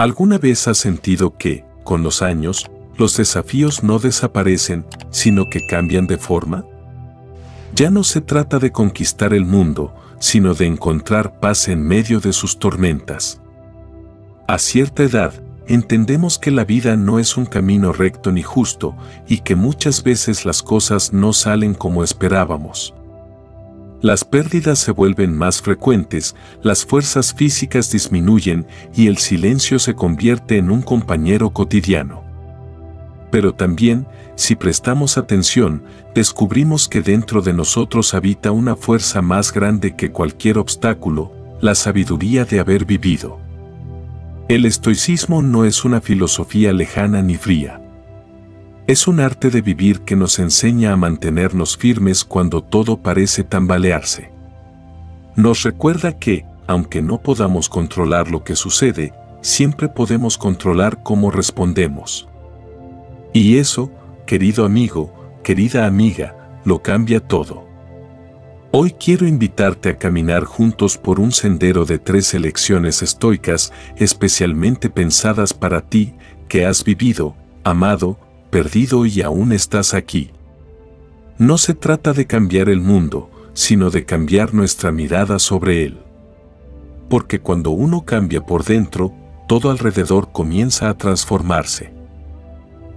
¿Alguna vez has sentido que, con los años, los desafíos no desaparecen, sino que cambian de forma? Ya no se trata de conquistar el mundo, sino de encontrar paz en medio de sus tormentas. A cierta edad, entendemos que la vida no es un camino recto ni justo, y que muchas veces las cosas no salen como esperábamos. Las pérdidas se vuelven más frecuentes, las fuerzas físicas disminuyen y el silencio se convierte en un compañero cotidiano. Pero también, si prestamos atención, descubrimos que dentro de nosotros habita una fuerza más grande que cualquier obstáculo, la sabiduría de haber vivido. El estoicismo no es una filosofía lejana ni fría. Es un arte de vivir que nos enseña a mantenernos firmes cuando todo parece tambalearse. Nos recuerda que, aunque no podamos controlar lo que sucede, siempre podemos controlar cómo respondemos. Y eso, querido amigo, querida amiga, lo cambia todo. Hoy quiero invitarte a caminar juntos por un sendero de 3 lecciones estoicas especialmente pensadas para ti, que has vivido, amado, perdido y aún estás aquí. No se trata de cambiar el mundo, sino de cambiar nuestra mirada sobre él. Porque cuando uno cambia por dentro, todo alrededor comienza a transformarse.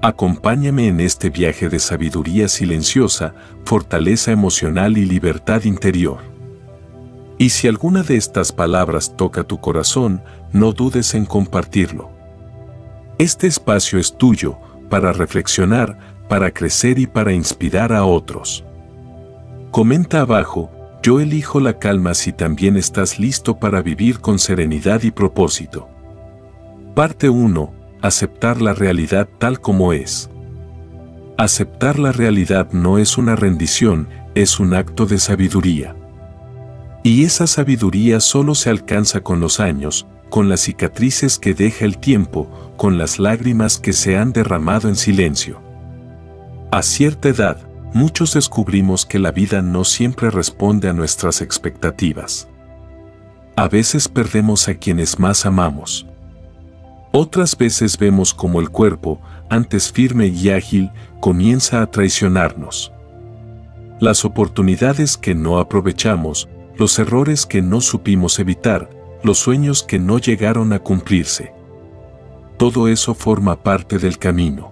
Acompáñame en este viaje de sabiduría silenciosa, fortaleza emocional y libertad interior. Y si alguna de estas palabras toca tu corazón, no dudes en compartirlo. Este espacio es tuyo, para reflexionar, para crecer y para inspirar a otros. Comenta abajo, yo elijo la calma si también estás listo para vivir con serenidad y propósito. Parte 1. Aceptar la realidad tal como es. Aceptar la realidad no es una rendición, es un acto de sabiduría. Y esa sabiduría solo se alcanza con los años, con las cicatrices que deja el tiempo, con las lágrimas que se han derramado en silencio. A cierta edad, muchos descubrimos que la vida no siempre responde a nuestras expectativas. A veces perdemos a quienes más amamos. Otras veces vemos como el cuerpo, antes firme y ágil, comienza a traicionarnos. Las oportunidades que no aprovechamos, los errores que no supimos evitar, los sueños que no llegaron a cumplirse. Todo eso forma parte del camino.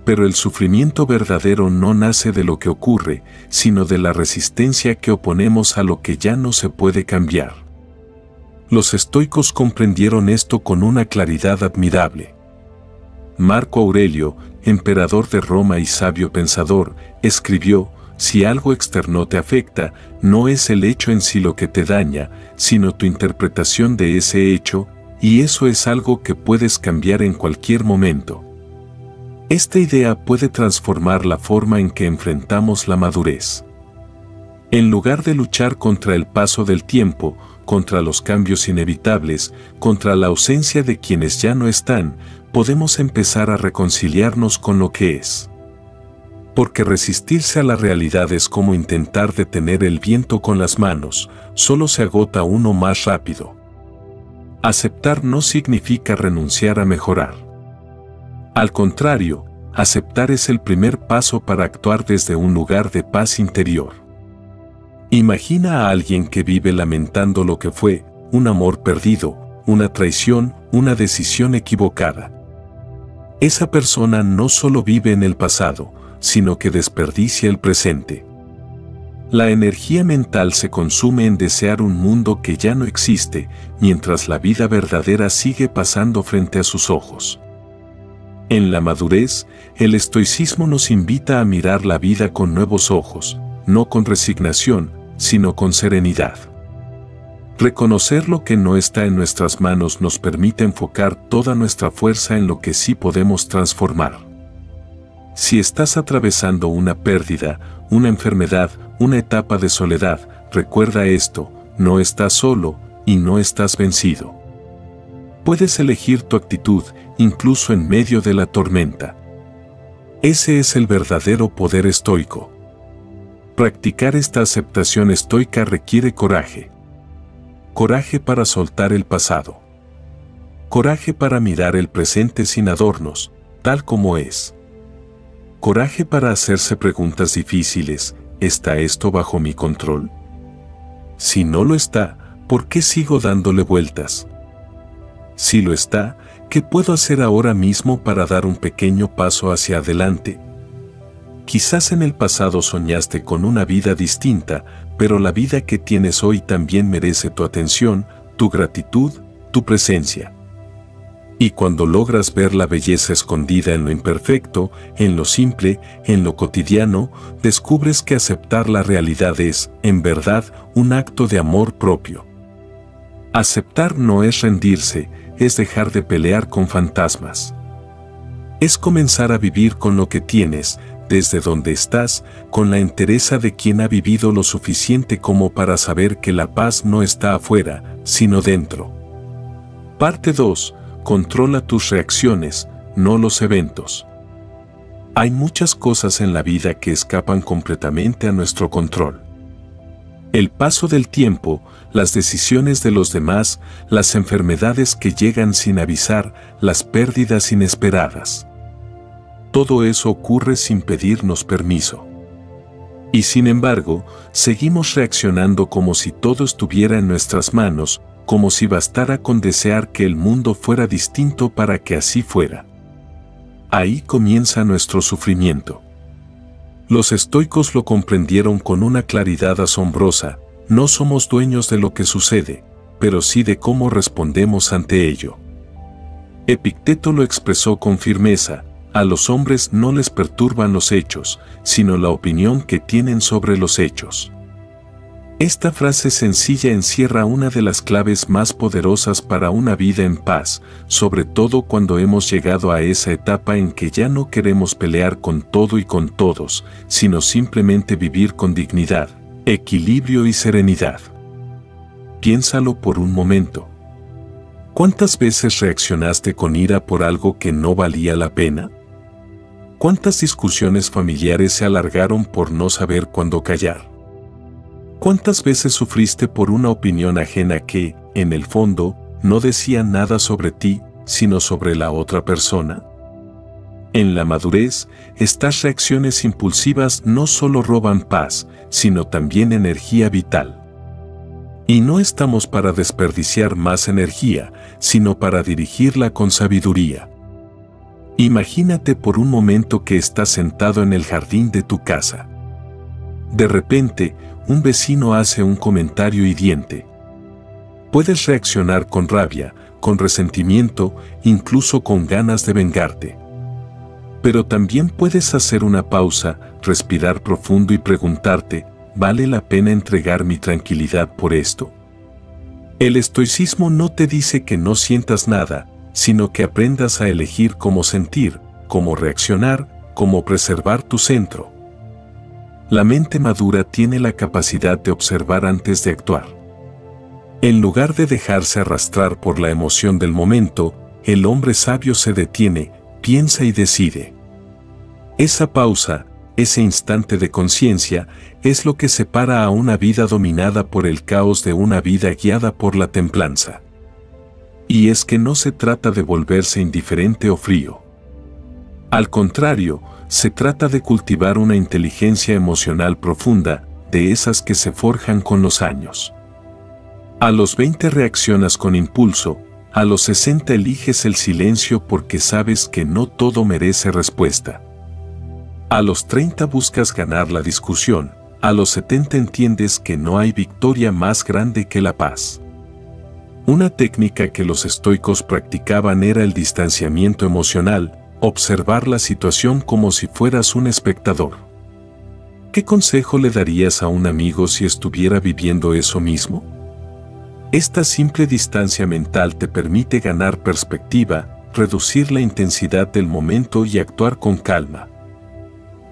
Pero el sufrimiento verdadero no nace de lo que ocurre, sino de la resistencia que oponemos a lo que ya no se puede cambiar. Los estoicos comprendieron esto con una claridad admirable. Marco Aurelio, emperador de Roma y sabio pensador, escribió: si algo externo te afecta, no es el hecho en sí lo que te daña, sino tu interpretación de ese hecho, y eso es algo que puedes cambiar en cualquier momento. Esta idea puede transformar la forma en que enfrentamos la madurez. En lugar de luchar contra el paso del tiempo, contra los cambios inevitables, contra la ausencia de quienes ya no están, podemos empezar a reconciliarnos con lo que es. Porque resistirse a la realidad es como intentar detener el viento con las manos, solo se agota uno más rápido. Aceptar no significa renunciar a mejorar. Al contrario, aceptar es el primer paso para actuar desde un lugar de paz interior. Imagina a alguien que vive lamentando lo que fue, un amor perdido, una traición, una decisión equivocada. Esa persona no solo vive en el pasado, sino que desperdicia el presente. La energía mental se consume en desear un mundo que ya no existe, mientras la vida verdadera sigue pasando frente a sus ojos. En la madurez, el estoicismo nos invita a mirar la vida con nuevos ojos, no con resignación, sino con serenidad. Reconocer lo que no está en nuestras manos nos permite enfocar toda nuestra fuerza en lo que sí podemos transformar. Si estás atravesando una pérdida, una enfermedad, una etapa de soledad, recuerda esto: no estás solo y no estás vencido. Puedes elegir tu actitud, incluso en medio de la tormenta. Ese es el verdadero poder estoico. Practicar esta aceptación estoica requiere coraje. Coraje para soltar el pasado. Coraje para mirar el presente sin adornos, tal como es. Coraje para hacerse preguntas difíciles. ¿Está esto bajo mi control? Si no lo está, ¿por qué sigo dándole vueltas? Si lo está, ¿qué puedo hacer ahora mismo para dar un pequeño paso hacia adelante? Quizás en el pasado soñaste con una vida distinta, pero la vida que tienes hoy también merece tu atención, tu gratitud, tu presencia. Y cuando logras ver la belleza escondida en lo imperfecto, en lo simple, en lo cotidiano, descubres que aceptar la realidad es, en verdad, un acto de amor propio. Aceptar no es rendirse, es dejar de pelear con fantasmas. Es comenzar a vivir con lo que tienes, desde donde estás, con la entereza de quien ha vivido lo suficiente como para saber que la paz no está afuera, sino dentro. Parte 2. Controla tus reacciones, no los eventos. Hay muchas cosas en la vida que escapan completamente a nuestro control. El paso del tiempo, las decisiones de los demás, las enfermedades que llegan sin avisar, las pérdidas inesperadas. Todo eso ocurre sin pedirnos permiso. Y sin embargo, seguimos reaccionando como si todo estuviera en nuestras manos, como si bastara con desear que el mundo fuera distinto para que así fuera. Ahí comienza nuestro sufrimiento. Los estoicos lo comprendieron con una claridad asombrosa. No somos dueños de lo que sucede, pero sí de cómo respondemos ante ello. Epicteto lo expresó con firmeza: a los hombres no les perturban los hechos, sino la opinión que tienen sobre los hechos. Esta frase sencilla encierra una de las claves más poderosas para una vida en paz, sobre todo cuando hemos llegado a esa etapa en que ya no queremos pelear con todo y con todos, sino simplemente vivir con dignidad, equilibrio y serenidad. Piénsalo por un momento. ¿Cuántas veces reaccionaste con ira por algo que no valía la pena? ¿Cuántas discusiones familiares se alargaron por no saber cuándo callar? ¿Cuántas veces sufriste por una opinión ajena que, en el fondo, no decía nada sobre ti, sino sobre la otra persona? En la madurez, estas reacciones impulsivas no solo roban paz, sino también energía vital. Y no estamos para desperdiciar más energía, sino para dirigirla con sabiduría. Imagínate por un momento que estás sentado en el jardín de tu casa. De repente, un vecino hace un comentario hiriente. Puedes reaccionar con rabia, con resentimiento, incluso con ganas de vengarte. Pero también puedes hacer una pausa, respirar profundo y preguntarte: ¿vale la pena entregar mi tranquilidad por esto? El estoicismo no te dice que no sientas nada, sino que aprendas a elegir cómo sentir, cómo reaccionar, cómo preservar tu centro. La mente madura tiene la capacidad de observar antes de actuar. En lugar de dejarse arrastrar por la emoción del momento, el hombre sabio se detiene, piensa y decide. Esa pausa, ese instante de conciencia, es lo que separa a una vida dominada por el caos de una vida guiada por la templanza. Y es que no se trata de volverse indiferente o frío. Al contrario, se trata de cultivar una inteligencia emocional profunda, de esas que se forjan con los años. A los 20 reaccionas con impulso, a los 60 eliges el silencio porque sabes que no todo merece respuesta. A los 30 buscas ganar la discusión, a los 70 entiendes que no hay victoria más grande que la paz. Una técnica que los estoicos practicaban era el distanciamiento emocional, observar la situación como si fueras un espectador. ¿Qué consejo le darías a un amigo si estuviera viviendo eso mismo? Esta simple distancia mental te permite ganar perspectiva, reducir la intensidad del momento y actuar con calma.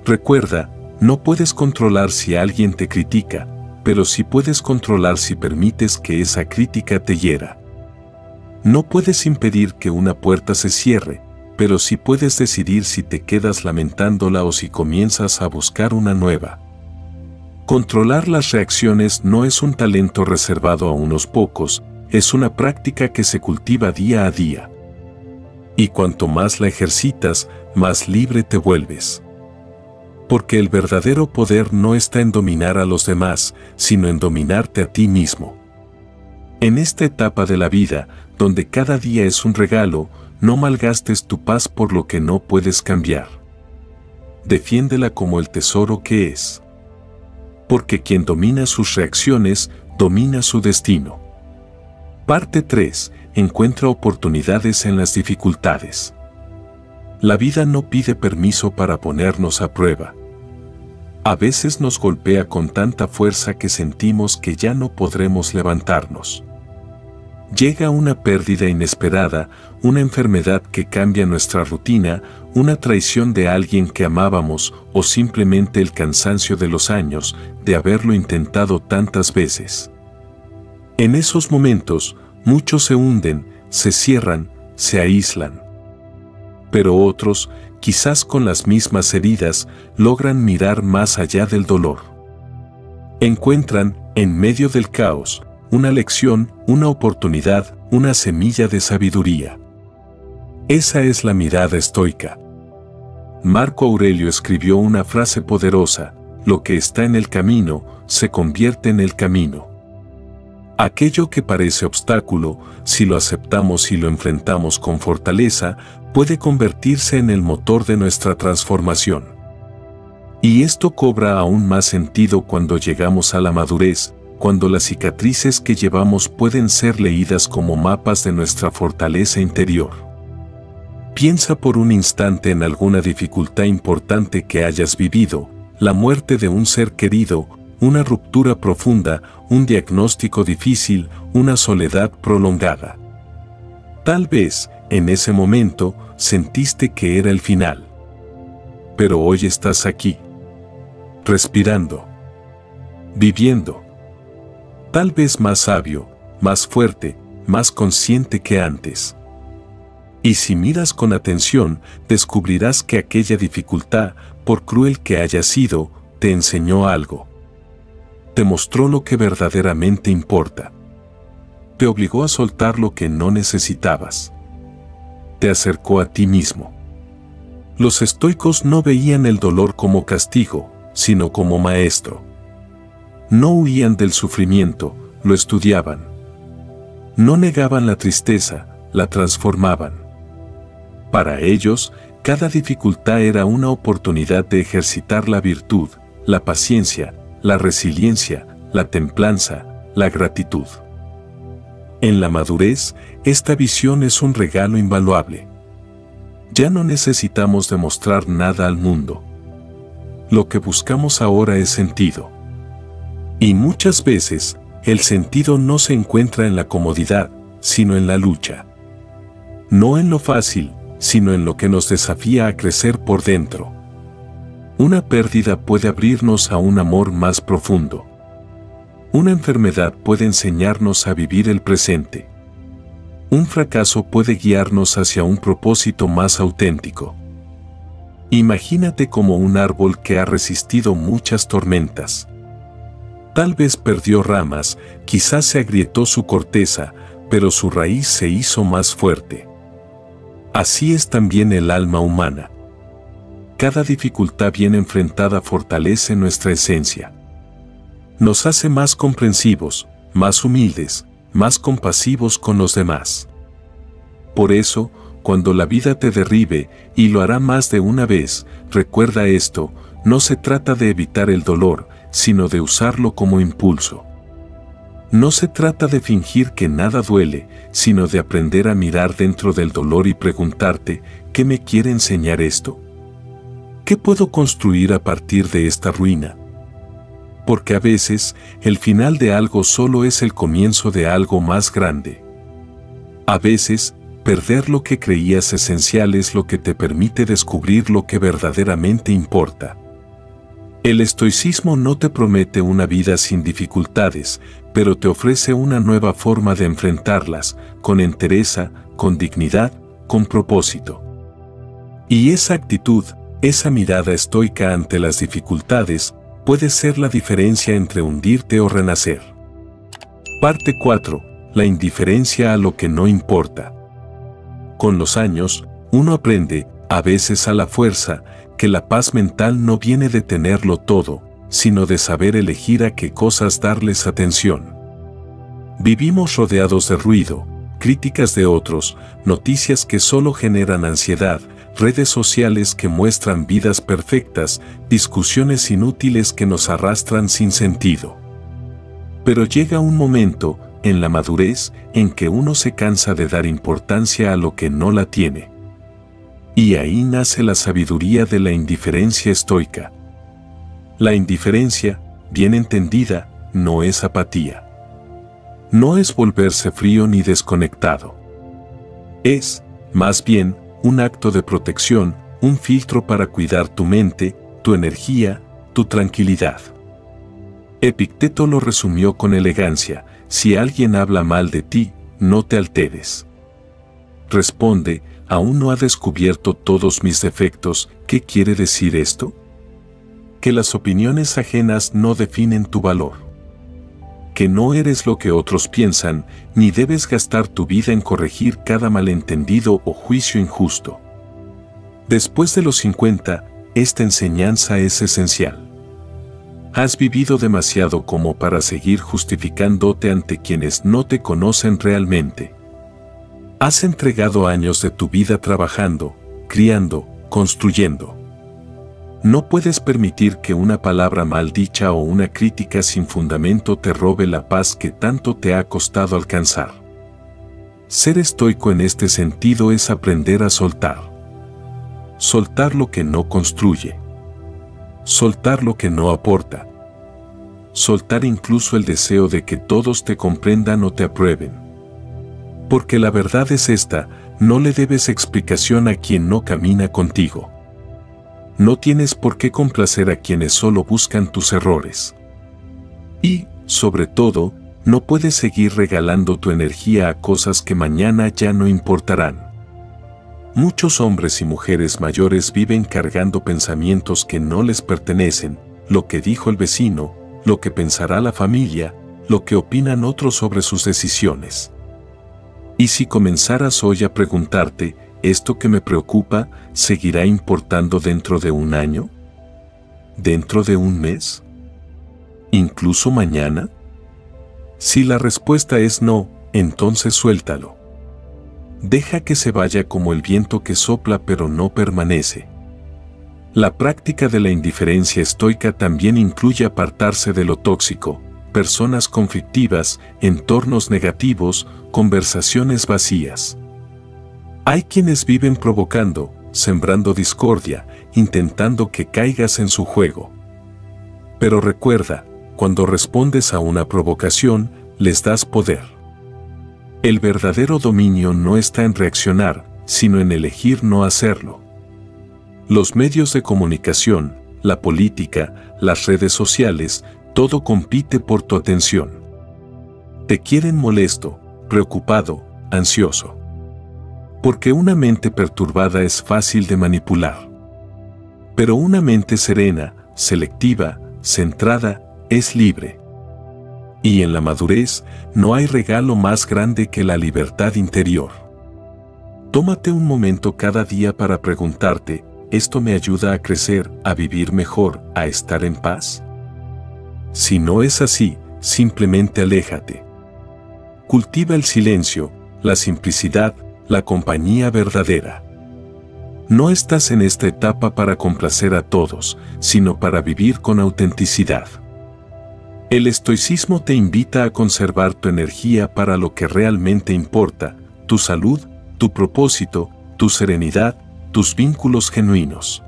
Recuerda, no puedes controlar si alguien te critica, pero sí puedes controlar si permites que esa crítica te hiera. No puedes impedir que una puerta se cierre, pero sí puedes decidir si te quedas lamentándola o si comienzas a buscar una nueva. Controlar las reacciones no es un talento reservado a unos pocos, es una práctica que se cultiva día a día. Y cuanto más la ejercitas, más libre te vuelves. Porque el verdadero poder no está en dominar a los demás, sino en dominarte a ti mismo. En esta etapa de la vida, donde cada día es un regalo, no malgastes tu paz por lo que no puedes cambiar. Defiéndela como el tesoro que es. Porque quien domina sus reacciones, domina su destino. Parte 3. Encuentra oportunidades en las dificultades. La vida no pide permiso para ponernos a prueba. A veces nos golpea con tanta fuerza que sentimos que ya no podremos levantarnos. Llega una pérdida inesperada, una enfermedad que cambia nuestra rutina, una traición de alguien que amábamos o simplemente el cansancio de los años de haberlo intentado tantas veces. En esos momentos, muchos se hunden, se cierran, se aíslan. Pero otros, quizás con las mismas heridas, logran mirar más allá del dolor. Encuentran, en medio del caos, una lección, una oportunidad, una semilla de sabiduría. Esa es la mirada estoica. Marco Aurelio escribió una frase poderosa: lo que está en el camino, se convierte en el camino. Aquello que parece obstáculo, si lo aceptamos y lo enfrentamos con fortaleza, puede convertirse en el motor de nuestra transformación. Y esto cobra aún más sentido cuando llegamos a la madurez, cuando las cicatrices que llevamos pueden ser leídas como mapas de nuestra fortaleza interior. Piensa por un instante en alguna dificultad importante que hayas vivido, la muerte de un ser querido, una ruptura profunda, un diagnóstico difícil, una soledad prolongada. Tal vez, en ese momento, sentiste que era el final. Pero hoy estás aquí, respirando, viviendo. Tal vez más sabio, más fuerte, más consciente que antes. Y si miras con atención, descubrirás que aquella dificultad, por cruel que haya sido, te enseñó algo. Te mostró lo que verdaderamente importa. Te obligó a soltar lo que no necesitabas. Te acercó a ti mismo. Los estoicos no veían el dolor como castigo, sino como maestro. No huían del sufrimiento, lo estudiaban. No negaban la tristeza, la transformaban. Para ellos, cada dificultad era una oportunidad de ejercitar la virtud, la paciencia, la resiliencia, la templanza, la gratitud. En la madurez, esta visión es un regalo invaluable. Ya no necesitamos demostrar nada al mundo. Lo que buscamos ahora es sentido. Y muchas veces, el sentido no se encuentra en la comodidad, sino en la lucha. No en lo fácil, sino en lo que nos desafía a crecer por dentro. Una pérdida puede abrirnos a un amor más profundo. Una enfermedad puede enseñarnos a vivir el presente. Un fracaso puede guiarnos hacia un propósito más auténtico. Imagínate como un árbol que ha resistido muchas tormentas. Tal vez perdió ramas, quizás se agrietó su corteza, pero su raíz se hizo más fuerte. Así es también el alma humana. Cada dificultad bien enfrentada fortalece nuestra esencia. Nos hace más comprensivos, más humildes, más compasivos con los demás. Por eso, cuando la vida te derribe, y lo hará más de una vez, recuerda esto: no se trata de evitar el dolor, sino de usarlo como impulso. No se trata de fingir que nada duele, sino de aprender a mirar dentro del dolor y preguntarte: ¿qué me quiere enseñar esto? ¿Qué puedo construir a partir de esta ruina? Porque a veces, el final de algo solo es el comienzo de algo más grande. A veces, perder lo que creías esencial es lo que te permite descubrir lo que verdaderamente importa. El estoicismo no te promete una vida sin dificultades, pero te ofrece una nueva forma de enfrentarlas, con entereza, con dignidad, con propósito. Y esa actitud, esa mirada estoica ante las dificultades, puede ser la diferencia entre hundirte o renacer. Parte 4. La indiferencia a lo que no importa. Con los años, uno aprende, a veces a la fuerza, que la paz mental no viene de tenerlo todo, sino de saber elegir a qué cosas darles atención. Vivimos rodeados de ruido, críticas de otros, noticias que solo generan ansiedad, redes sociales que muestran vidas perfectas, discusiones inútiles que nos arrastran sin sentido. Pero llega un momento, en la madurez, en que uno se cansa de dar importancia a lo que no la tiene. Y ahí nace la sabiduría de la indiferencia estoica. La indiferencia, bien entendida, no es apatía. No es volverse frío ni desconectado. Es, más bien, un acto de protección, un filtro para cuidar tu mente, tu energía, tu tranquilidad. Epicteto lo resumió con elegancia: si alguien habla mal de ti, no te alteres. Responde: ¿aún no ha descubierto todos mis defectos? ¿Qué quiere decir esto? Que las opiniones ajenas no definen tu valor. Que no eres lo que otros piensan, ni debes gastar tu vida en corregir cada malentendido o juicio injusto. Después de los 50, esta enseñanza es esencial. Has vivido demasiado como para seguir justificándote ante quienes no te conocen realmente. Has entregado años de tu vida trabajando, criando, construyendo. No puedes permitir que una palabra mal dicha o una crítica sin fundamento te robe la paz que tanto te ha costado alcanzar. Ser estoico en este sentido es aprender a soltar. Soltar lo que no construye. Soltar lo que no aporta. Soltar incluso el deseo de que todos te comprendan o te aprueben. Porque la verdad es esta: no le debes explicación a quien no camina contigo. No tienes por qué complacer a quienes solo buscan tus errores. Y, sobre todo, no puedes seguir regalando tu energía a cosas que mañana ya no importarán. Muchos hombres y mujeres mayores viven cargando pensamientos que no les pertenecen: lo que dijo el vecino, lo que pensará la familia, lo que opinan otros sobre sus decisiones. Y si comenzaras hoy a preguntarte: ¿esto que me preocupa seguirá importando dentro de un año? ¿Dentro de un mes? ¿Incluso mañana? Si la respuesta es no, entonces suéltalo. Deja que se vaya como el viento que sopla pero no permanece. La práctica de la indiferencia estoica también incluye apartarse de lo tóxico, personas conflictivas, entornos negativos, conversaciones vacías. Hay quienes viven provocando, sembrando discordia, intentando que caigas en su juego. Pero recuerda, cuando respondes a una provocación, les das poder. El verdadero dominio no está en reaccionar, sino en elegir no hacerlo. Los medios de comunicación, la política, las redes sociales, todo compite por tu atención. Te quieren molesto, preocupado, ansioso. Porque una mente perturbada es fácil de manipular. Pero una mente serena, selectiva, centrada, es libre. Y en la madurez, no hay regalo más grande que la libertad interior. Tómate un momento cada día para preguntarte: ¿esto me ayuda a crecer, a vivir mejor, a estar en paz? Si no es así, simplemente aléjate. Cultiva el silencio, la simplicidad, la compañía verdadera. No estás en esta etapa para complacer a todos, sino para vivir con autenticidad. El estoicismo te invita a conservar tu energía para lo que realmente importa: tu salud, tu propósito, tu serenidad, tus vínculos genuinos.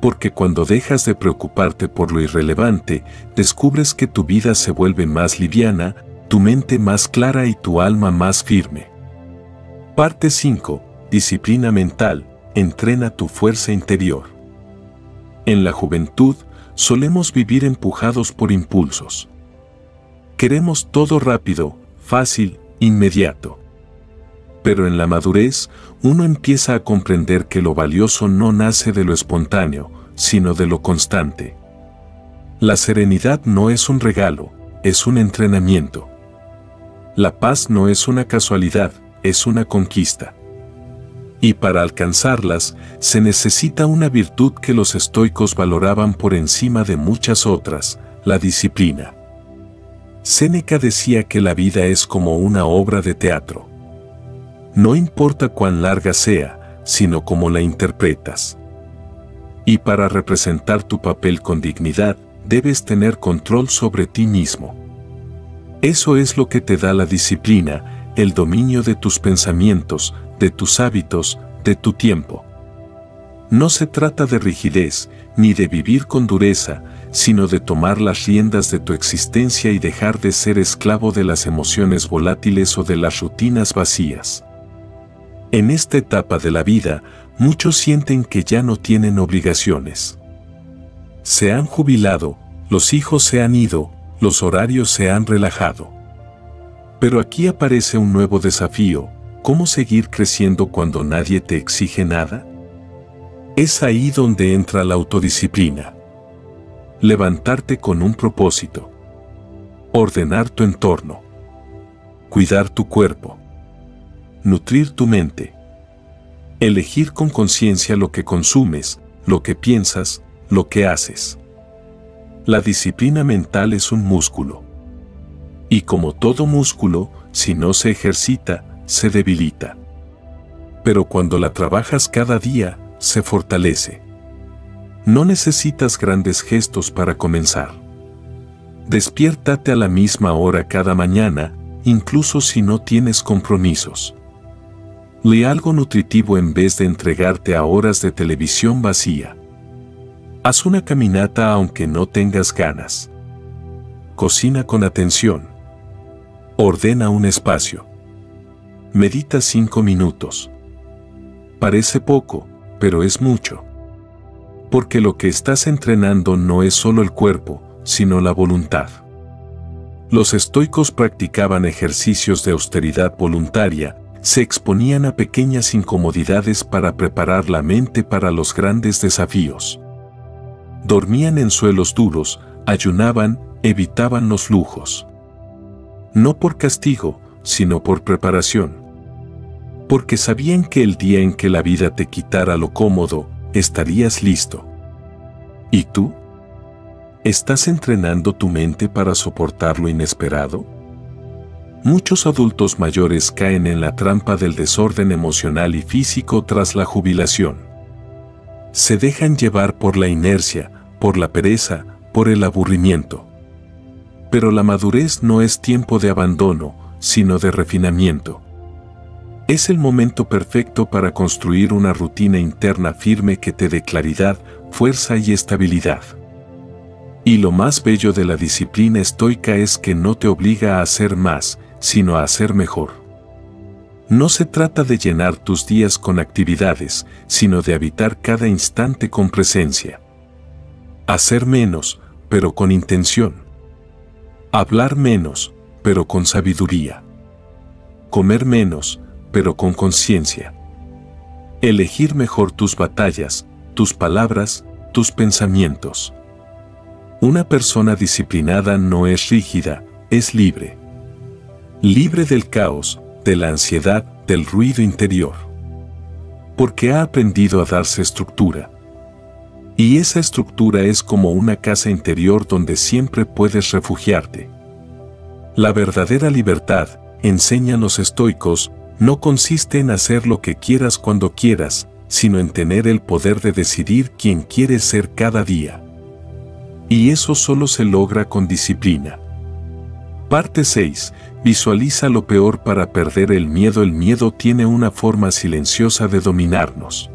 Porque cuando dejas de preocuparte por lo irrelevante, descubres que tu vida se vuelve más liviana, tu mente más clara y tu alma más firme. Parte 5. Disciplina mental. Entrena tu fuerza interior. En la juventud, solemos vivir empujados por impulsos. Queremos todo rápido, fácil, inmediato. Pero en la madurez, uno empieza a comprender que lo valioso no nace de lo espontáneo, sino de lo constante. La serenidad no es un regalo, es un entrenamiento. La paz no es una casualidad, es una conquista. Y para alcanzarlas, se necesita una virtud que los estoicos valoraban por encima de muchas otras, la disciplina. Séneca decía que la vida es como una obra de teatro. No importa cuán larga sea, sino cómo la interpretas. Y para representar tu papel con dignidad, debes tener control sobre ti mismo. Eso es lo que te da la disciplina, el dominio de tus pensamientos, de tus hábitos, de tu tiempo. No se trata de rigidez, ni de vivir con dureza, sino de tomar las riendas de tu existencia y dejar de ser esclavo de las emociones volátiles o de las rutinas vacías. En esta etapa de la vida, muchos sienten que ya no tienen obligaciones. Se han jubilado, los hijos se han ido, los horarios se han relajado. Pero aquí aparece un nuevo desafío: ¿cómo seguir creciendo cuando nadie te exige nada? Es ahí donde entra la autodisciplina. Levantarte con un propósito. Ordenar tu entorno. Cuidar tu cuerpo. Nutrir tu mente. Elegir con conciencia lo que consumes, lo que piensas, lo que haces. La disciplina mental es un músculo. Y como todo músculo, si no se ejercita, se debilita. Pero cuando la trabajas cada día, se fortalece. No necesitas grandes gestos para comenzar. Despiértate a la misma hora cada mañana, incluso si no tienes compromisos. Lee algo nutritivo en vez de entregarte a horas de televisión vacía. Haz una caminata aunque no tengas ganas. Cocina con atención. Ordena un espacio. Medita 5 minutos. Parece poco, pero es mucho. Porque lo que estás entrenando no es solo el cuerpo, sino la voluntad. Los estoicos practicaban ejercicios de austeridad voluntaria, se exponían a pequeñas incomodidades para preparar la mente para los grandes desafíos. Dormían en suelos duros, ayunaban, evitaban los lujos. No por castigo, sino por preparación. Porque sabían que el día en que la vida te quitara lo cómodo, estarías listo. ¿Y tú? ¿Estás entrenando tu mente para soportar lo inesperado? Muchos adultos mayores caen en la trampa del desorden emocional y físico tras la jubilación. Se dejan llevar por la inercia, por la pereza, por el aburrimiento. Pero la madurez no es tiempo de abandono, sino de refinamiento. Es el momento perfecto para construir una rutina interna firme que te dé claridad, fuerza y estabilidad. Y lo más bello de la disciplina estoica es que no te obliga a hacer más, sino a hacer mejor. No se trata de llenar tus días con actividades, sino de habitar cada instante con presencia. Hacer menos, pero con intención. Hablar menos, pero con sabiduría. Comer menos, pero con conciencia. Elegir mejor tus batallas, tus palabras, tus pensamientos. Una persona disciplinada no es rígida, es libre. Libre del caos, de la ansiedad, del ruido interior. Porque ha aprendido a darse estructura. Y esa estructura es como una casa interior donde siempre puedes refugiarte. La verdadera libertad, enseñan los estoicos, no consiste en hacer lo que quieras cuando quieras, sino en tener el poder de decidir quién quieres ser cada día. Y eso solo se logra con disciplina. Parte 6. Visualiza lo peor para perder el miedo. El miedo tiene una forma silenciosa de dominarnos.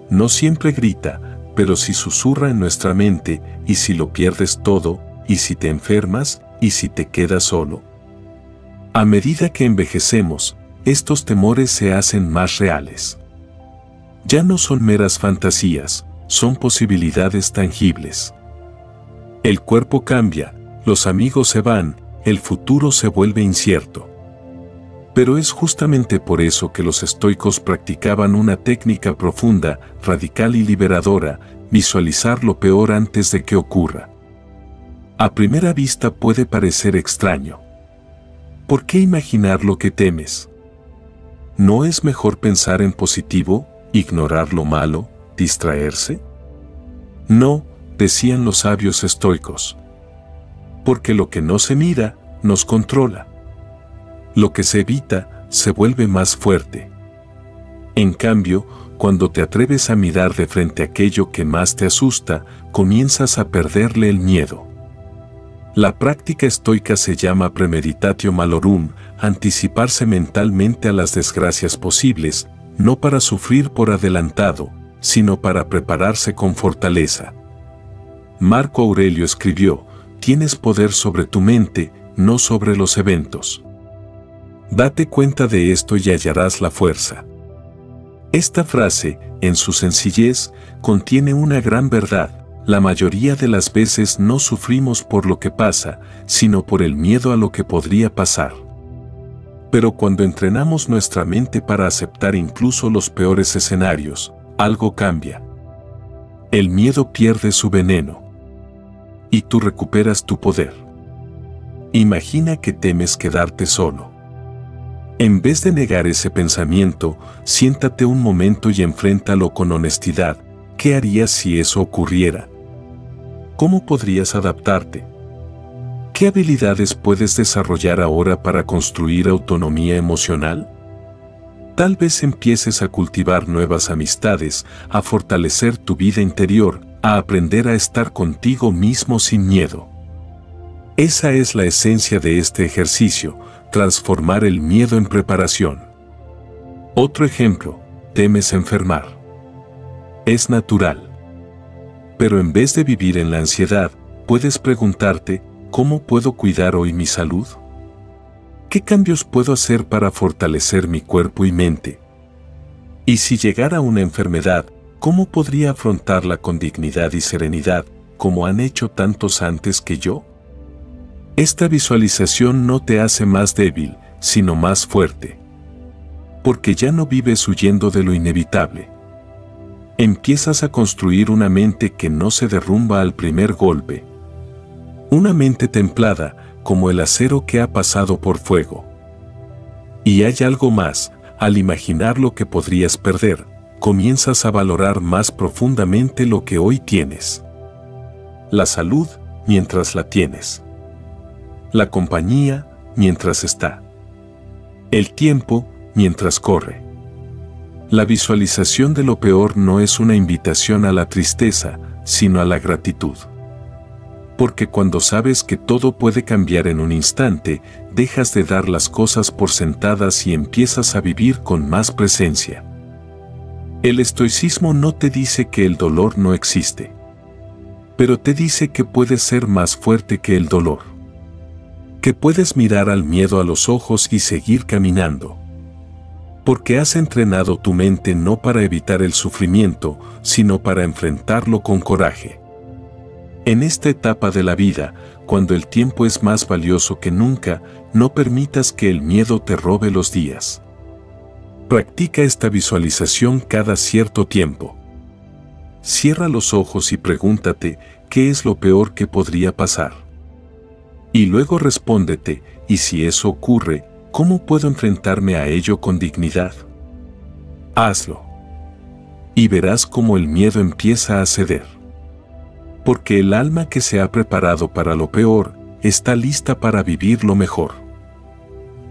No siempre grita, pero sí susurra en nuestra mente: ¿y si lo pierdes todo? ¿Y si te enfermas? ¿Y si te quedas solo? A medida que envejecemos, estos temores se hacen más reales. Ya no son meras fantasías, son posibilidades tangibles. El cuerpo cambia, los amigos se van, el futuro se vuelve incierto. Pero es justamente por eso que los estoicos practicaban una técnica profunda, radical y liberadora: visualizar lo peor antes de que ocurra. A primera vista puede parecer extraño. ¿Por qué imaginar lo que temes? ¿no es mejor pensar en positivo, ignorar lo malo, distraerse? No, decían los sabios estoicos. Porque lo que no se mira, nos controla. Lo que se evita, se vuelve más fuerte. En cambio, cuando te atreves a mirar de frente aquello que más te asusta, comienzas a perderle el miedo. La práctica estoica se llama premeditatio malorum, anticiparse mentalmente a las desgracias posibles, no para sufrir por adelantado, sino para prepararse con fortaleza. Marco Aurelio escribió: tienes poder sobre tu mente, no sobre los eventos. Date cuenta de esto y hallarás la fuerza. Esta frase, en su sencillez, contiene una gran verdad. La mayoría de las veces no sufrimos por lo que pasa, sino por el miedo a lo que podría pasar. Pero cuando entrenamos nuestra mente para aceptar incluso los peores escenarios, algo cambia. El miedo pierde su veneno. Y tú recuperas tu poder. Imagina que temes quedarte solo. En vez de negar ese pensamiento, siéntate un momento y enfréntalo con honestidad. ¿Qué harías si eso ocurriera? ¿Cómo podrías adaptarte? ¿Qué habilidades puedes desarrollar ahora para construir autonomía emocional? Tal vez empieces a cultivar nuevas amistades, a fortalecer tu vida interior, a aprender a estar contigo mismo sin miedo. Esa es la esencia de este ejercicio, transformar el miedo en preparación. Otro ejemplo, temes enfermar. Es natural. Pero en vez de vivir en la ansiedad, puedes preguntarte, ¿cómo puedo cuidar hoy mi salud? ¿Qué cambios puedo hacer para fortalecer mi cuerpo y mente? Y si llegara una enfermedad, ¿cómo podría afrontarla con dignidad y serenidad, como han hecho tantos antes que yo? Esta visualización no te hace más débil, sino más fuerte. Porque ya no vives huyendo de lo inevitable. Empiezas a construir una mente que no se derrumba al primer golpe. Una mente templada, como el acero que ha pasado por fuego. Y hay algo más, al imaginar lo que podrías perder, comienzas a valorar más profundamente lo que hoy tienes. La salud, mientras la tienes. La compañía, mientras está. El tiempo, mientras corre. La visualización de lo peor no es una invitación a la tristeza, sino a la gratitud. Porque cuando sabes que todo puede cambiar en un instante, dejas de dar las cosas por sentadas y empiezas a vivir con más presencia. El estoicismo no te dice que el dolor no existe, pero te dice que puedes ser más fuerte que el dolor. Que puedes mirar al miedo a los ojos y seguir caminando. Porque has entrenado tu mente no para evitar el sufrimiento, sino para enfrentarlo con coraje. En esta etapa de la vida, cuando el tiempo es más valioso que nunca, no permitas que el miedo te robe los días. Practica esta visualización cada cierto tiempo. Cierra los ojos y pregúntate, ¿qué es lo peor que podría pasar? Y luego respóndete, ¿y si eso ocurre, cómo puedo enfrentarme a ello con dignidad? Hazlo. Y verás cómo el miedo empieza a ceder. Porque el alma que se ha preparado para lo peor, está lista para vivir lo mejor.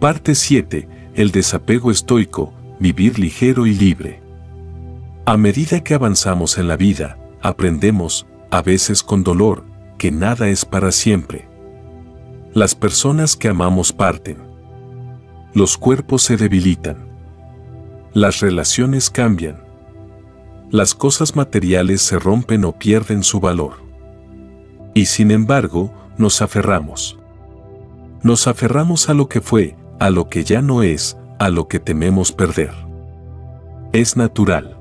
Parte 7. El desapego estoico, vivir ligero y libre. A medida que avanzamos en la vida, aprendemos, a veces con dolor, que nada es para siempre. Las personas que amamos parten. Los cuerpos se debilitan. Las relaciones cambian. Las cosas materiales se rompen o pierden su valor. Y sin embargo, nos aferramos. Nos aferramos a lo que fue, a lo que ya no es, a lo que tememos perder. Es natural.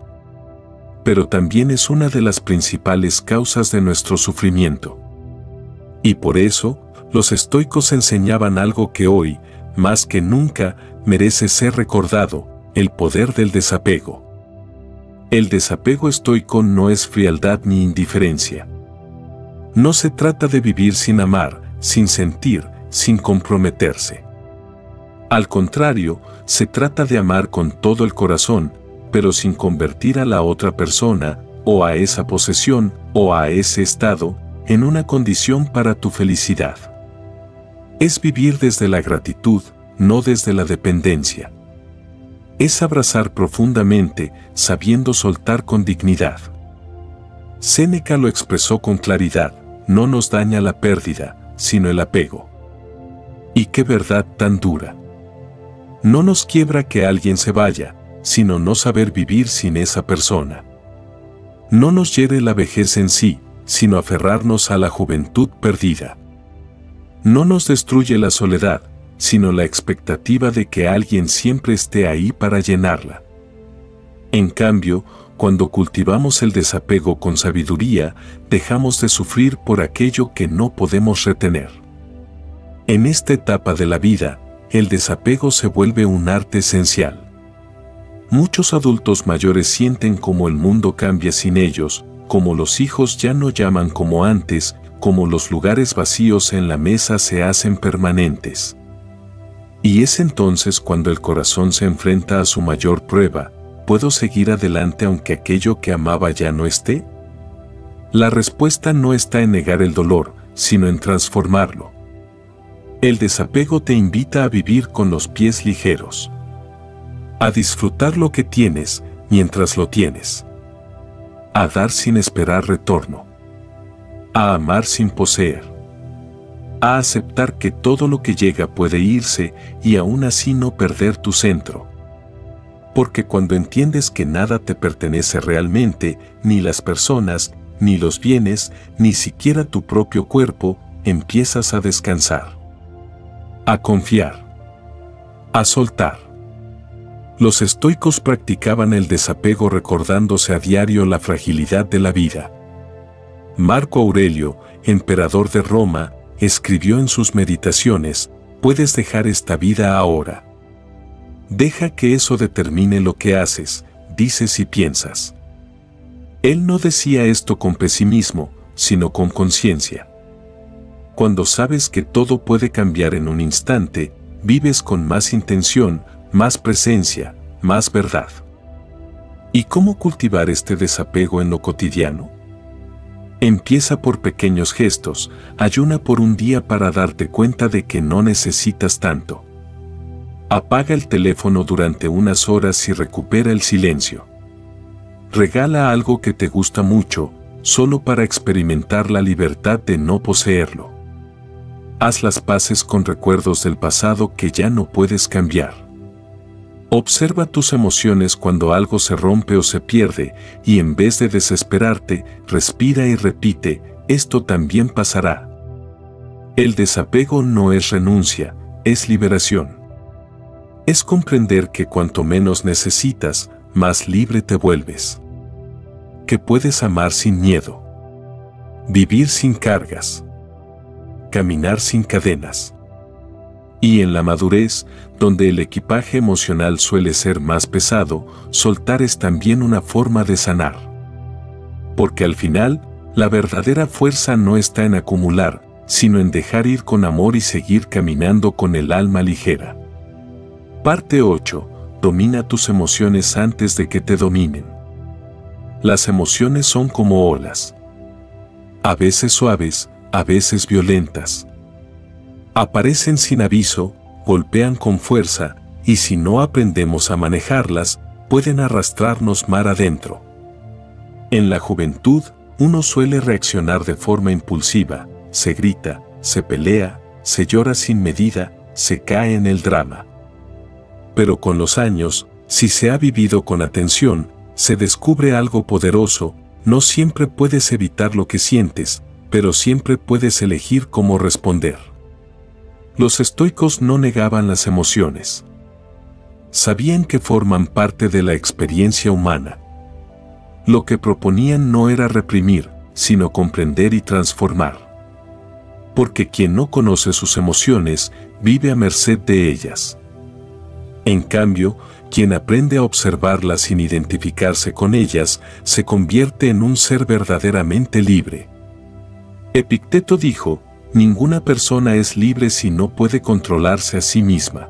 Pero también es una de las principales causas de nuestro sufrimiento. Y por eso, los estoicos enseñaban algo que hoy, más que nunca, merece ser recordado: el poder del desapego. El desapego estoico no es frialdad ni indiferencia. No se trata de vivir sin amar, sin sentir, sin comprometerse. Al contrario, se trata de amar con todo el corazón, pero sin convertir a la otra persona, o a esa posesión, o a ese estado, en una condición para tu felicidad. Es vivir desde la gratitud, no desde la dependencia. Es abrazar profundamente, sabiendo soltar con dignidad. Séneca lo expresó con claridad: no nos daña la pérdida, sino el apego. Y qué verdad tan dura. No nos quiebra que alguien se vaya, sino no saber vivir sin esa persona. No nos hiere la vejez en sí, sino aferrarnos a la juventud perdida. No nos destruye la soledad, sino la expectativa de que alguien siempre esté ahí para llenarla. En cambio, cuando cultivamos el desapego con sabiduría, dejamos de sufrir por aquello que no podemos retener. En esta etapa de la vida, el desapego se vuelve un arte esencial. Muchos adultos mayores sienten como el mundo cambia sin ellos, como los hijos ya no llaman como antes, como los lugares vacíos en la mesa se hacen permanentes. Y es entonces cuando el corazón se enfrenta a su mayor prueba: ¿puedo seguir adelante aunque aquello que amaba ya no esté? La respuesta no está en negar el dolor, sino en transformarlo. El desapego te invita a vivir con los pies ligeros, a disfrutar lo que tienes mientras lo tienes, a dar sin esperar retorno, a amar sin poseer, a aceptar que todo lo que llega puede irse y aún así no perder tu centro. Porque cuando entiendes que nada te pertenece realmente, ni las personas, ni los bienes, ni siquiera tu propio cuerpo, empiezas a descansar, a confiar, a soltar. Los estoicos practicaban el desapego recordándose a diario la fragilidad de la vida. Marco Aurelio, emperador de Roma, escribió en sus meditaciones: puedes dejar esta vida ahora. Deja que eso determine lo que haces, dices y piensas. Él no decía esto con pesimismo, sino con conciencia. Cuando sabes que todo puede cambiar en un instante, vives con más intención, más presencia, más verdad. ¿Y cómo cultivar este desapego en lo cotidiano? Empieza por pequeños gestos, ayuna por un día para darte cuenta de que no necesitas tanto. Apaga el teléfono durante unas horas y recupera el silencio. Regala algo que te gusta mucho, solo para experimentar la libertad de no poseerlo. Haz las paces con recuerdos del pasado que ya no puedes cambiar. Observa tus emociones cuando algo se rompe o se pierde, y en vez de desesperarte, respira y repite: esto también pasará. El desapego no es renuncia, es liberación. Es comprender que cuanto menos necesitas, más libre te vuelves. Que puedes amar sin miedo, vivir sin cargas, caminar sin cadenas. Y en la madurez, donde el equipaje emocional suele ser más pesado, soltar es también una forma de sanar. Porque al final, la verdadera fuerza no está en acumular, sino en dejar ir con amor y seguir caminando con el alma ligera. Parte 8. Domina tus emociones antes de que te dominen. Las emociones son como olas. A veces suaves, a veces violentas. Aparecen sin aviso, golpean con fuerza, y si no aprendemos a manejarlas, pueden arrastrarnos mar adentro. En la juventud, uno suele reaccionar de forma impulsiva, se grita, se pelea, se llora sin medida, se cae en el drama. Pero con los años, si se ha vivido con atención, se descubre algo poderoso. No siempre puedes evitar lo que sientes, pero siempre puedes elegir cómo responder. Los estoicos no negaban las emociones. Sabían que forman parte de la experiencia humana. Lo que proponían no era reprimir, sino comprender y transformar. Porque quien no conoce sus emociones, vive a merced de ellas. En cambio, quien aprende a observarlas sin identificarse con ellas, se convierte en un ser verdaderamente libre. Epicteto dijo: ninguna persona es libre si no puede controlarse a sí misma.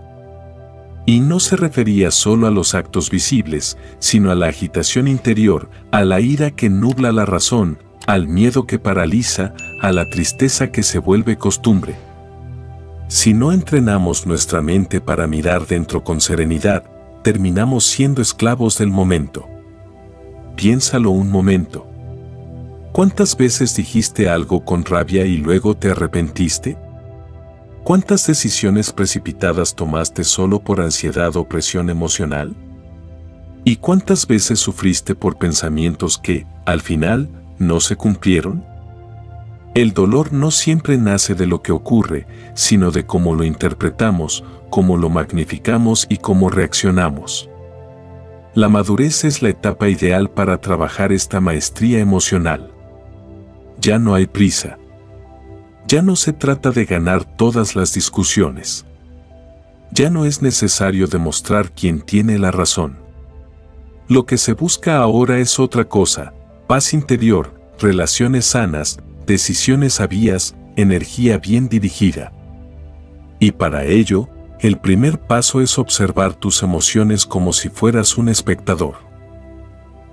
Y no se refería solo a los actos visibles, sino a la agitación interior, a la ira que nubla la razón, al miedo que paraliza, a la tristeza que se vuelve costumbre. Si no entrenamos nuestra mente para mirar dentro con serenidad, terminamos siendo esclavos del momento. Piénsalo un momento. ¿Cuántas veces dijiste algo con rabia y luego te arrepentiste? ¿Cuántas decisiones precipitadas tomaste solo por ansiedad o presión emocional? ¿Y cuántas veces sufriste por pensamientos que, al final, no se cumplieron? El dolor no siempre nace de lo que ocurre, sino de cómo lo interpretamos, cómo lo magnificamos y cómo reaccionamos. La madurez es la etapa ideal para trabajar esta maestría emocional. Ya no hay prisa. Ya no se trata de ganar todas las discusiones. Ya no es necesario demostrar quién tiene la razón. Lo que se busca ahora es otra cosa: paz interior, relaciones sanas, decisiones sabias, energía bien dirigida. Y para ello, el primer paso es observar tus emociones como si fueras un espectador.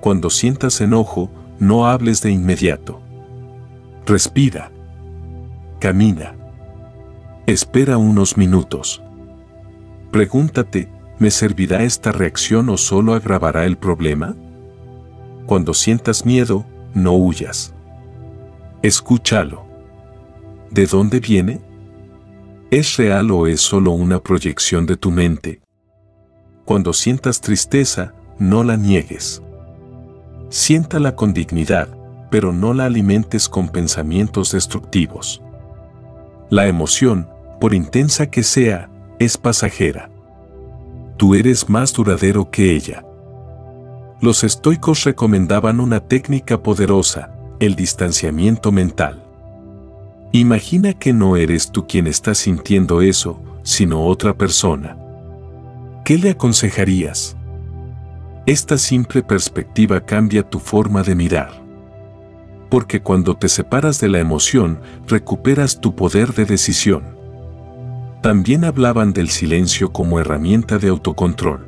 Cuando sientas enojo, no hables de inmediato. Respira. Camina. Espera unos minutos. Pregúntate, ¿me servirá esta reacción o solo agravará el problema? Cuando sientas miedo, no huyas. Escúchalo. ¿De dónde viene? ¿Es real o es solo una proyección de tu mente? Cuando sientas tristeza, no la niegues. Siéntala con dignidad, pero no la alimentes con pensamientos destructivos. La emoción, por intensa que sea, es pasajera. Tú eres más duradero que ella. Los estoicos recomendaban una técnica poderosa: el distanciamiento mental. Imagina que no eres tú quien está sintiendo eso, sino otra persona. ¿Qué le aconsejarías? Esta simple perspectiva cambia tu forma de mirar. Porque cuando te separas de la emoción, recuperas tu poder de decisión. También hablaban del silencio como herramienta de autocontrol.